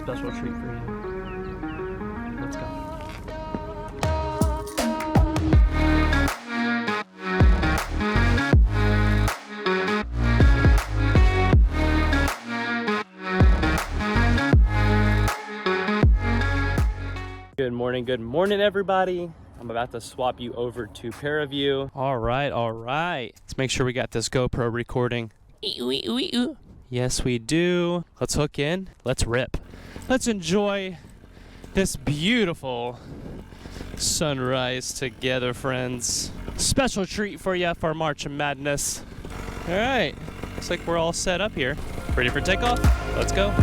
special treat for you. Let's go. Good morning, everybody. I'm about to swap you over to ParaView. All right. Let's make sure we got this GoPro recording. Yes, we do. Let's hook in. Let's rip. Let's enjoy this beautiful sunrise together, friends. Special treat for you for March Madness. All right. Looks like we're all set up here. Ready for takeoff? Let's go.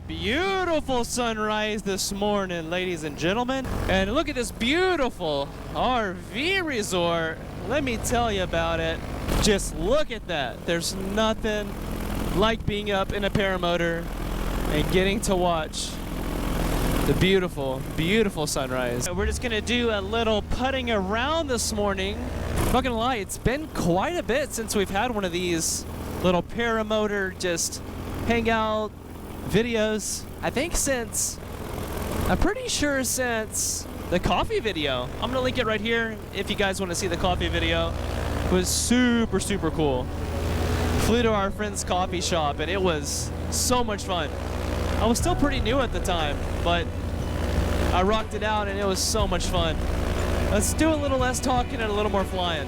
Beautiful sunrise this morning, ladies and gentlemen. And look at this beautiful RV resort. Let me tell you about it. Just look at that. There's nothing like being up in a paramotor and getting to watch the beautiful, beautiful sunrise. We're just gonna do a little putting around this morning. I'm not gonna lie, it's been quite a bit since we've had one of these little paramotor just hangout videos. I think I'm pretty sure since the coffee video. I'm gonna link it right here if you guys want to see the coffee video. It was super, super cool. Flew to our friend's coffee shop and it was so much fun. I was still pretty new at the time, but I rocked it out and it was so much fun. Let's do a little less talking and a little more flying.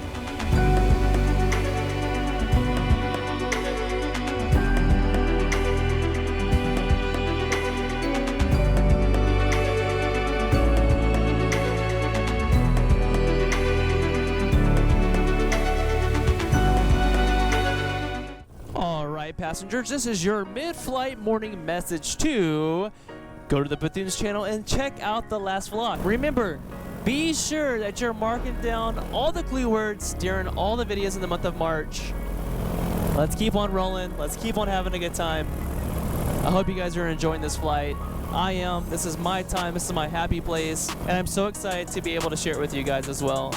Passengers, this is your mid-flight morning message to go to the Bethune's channel and check out the last vlog. Remember, be sure that you're marking down all the clue words during all the videos in the month of March. Let's keep on rolling. Let's keep on having a good time. I hope you guys are enjoying this flight. I am. This is my time. This is my happy place. And I'm so excited to be able to share it with you guys as well.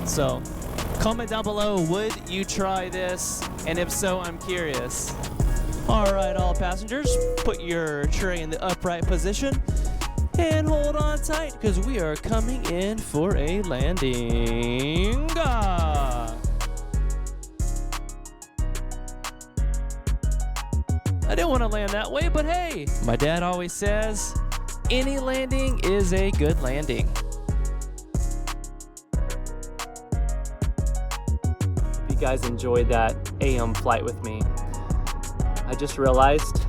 So, comment down below, would you try this? And if so, I'm curious. All right, all passengers, put your tray in the upright position and hold on tight because we are coming in for a landing. I didn't want to land that way, but hey, my dad always says, any landing is a good landing. Hope you guys enjoyed that AM flight with me. I just realized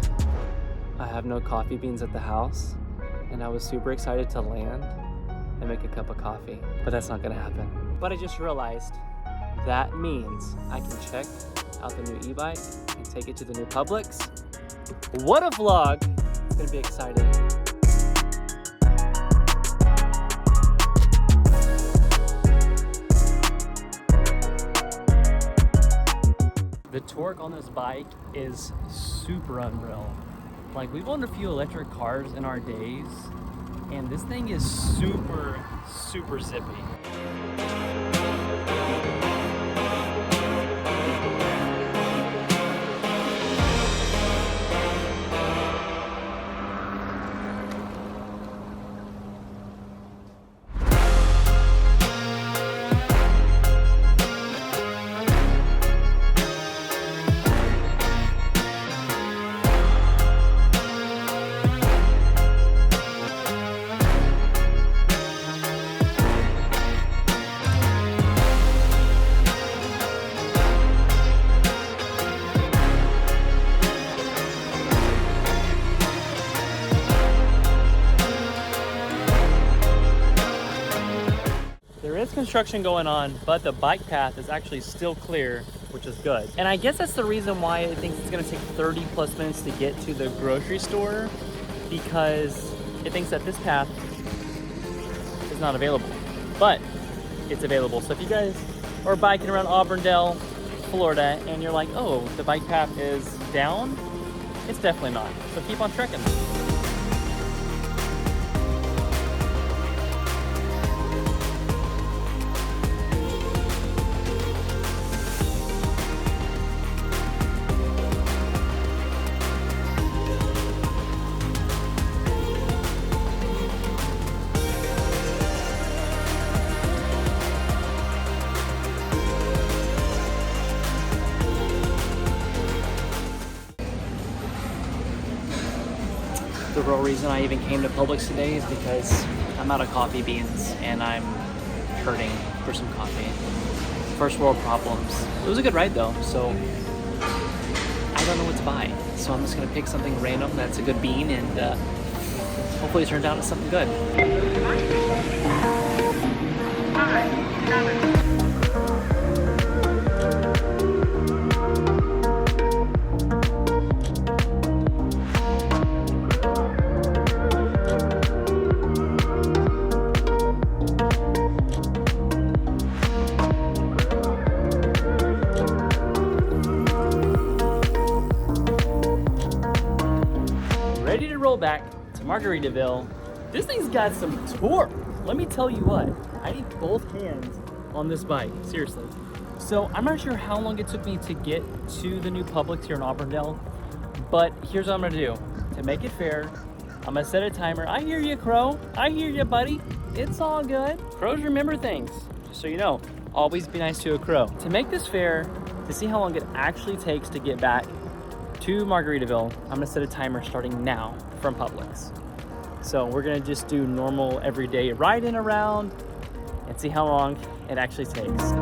I have no coffee beans at the house, and I was super excited to land and make a cup of coffee, but that's not gonna happen. But I just realized that means I can check out the new e-bike and take it to the new Publix. What a vlog! It's gonna be exciting. The torque on this bike is super unreal. Like, we've owned a few electric cars in our days, and this thing is super, super zippy. Construction going on, but the bike path is actually still clear, which is good. And I guess that's the reason why it thinks it's going to take 30 plus minutes to get to the grocery store, because it thinks that this path is not available, but it's available. So if you guys are biking around Auburndale, Florida, and you're like, oh, the bike path is down, It's definitely not. So keep on trekking. The real reason I even came to Publix today is because I'm out of coffee beans and I'm hurting for some coffee. First world problems. It was a good ride though, so I don't know what to buy. So I'm just gonna pick something random that's a good bean and hopefully it turns out to something good. Ready to roll back to Margaritaville. This thing's got some torque. Let me tell you what, I need both hands on this bike, seriously. So I'm not sure how long it took me to get to the new Publix here in Auburndale, but here's what I'm gonna do. To make it fair, I'm gonna set a timer. I hear you, Crow. I hear you, buddy. It's all good. Crows remember things, just so you know. Always be nice to a crow. To make this fair, to see how long it actually takes to get back to Margaritaville, I'm gonna set a timer starting now from Publix. So we're gonna just do normal everyday riding around and see how long it actually takes.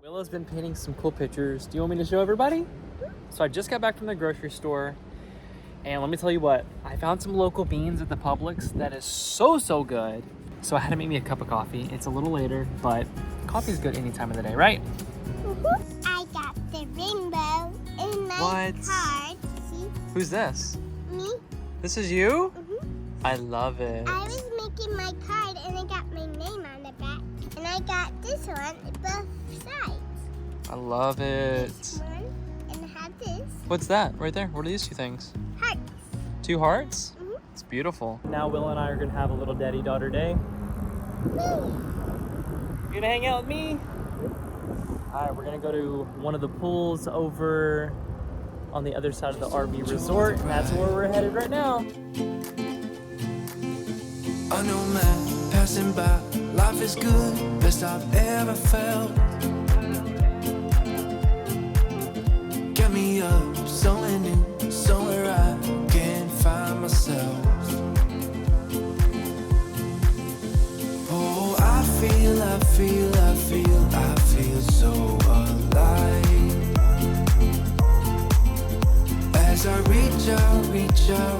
Willow's been painting some cool pictures. Do you want me to show everybody? So I just got back from the grocery store, and let me tell you what, I found some local beans at the Publix that is so good. So I had to make me a cup of coffee. It's a little later, but coffee's good any time of the day, right? I got the rainbow in my card. See? Who's this? Me? This is you? Mm-hmm. I love it. I was making my card and I got my name on the back. And I got this one, both sides. I love it. This one, and I had this. What's that right there? What are these two things? Hearts. Two hearts? Mm-hmm. It's beautiful. Now Will and I are gonna have a little daddy-daughter day. Woo. You gonna hang out with me? All right, we're gonna go to one of the pools over on the other side of the RV resort, and that's where we're headed right now. I know, man, passing by, life is good, best I've ever felt. Get me up, somewhere new, somewhere I can find myself. Oh, I feel so alive. As I reach out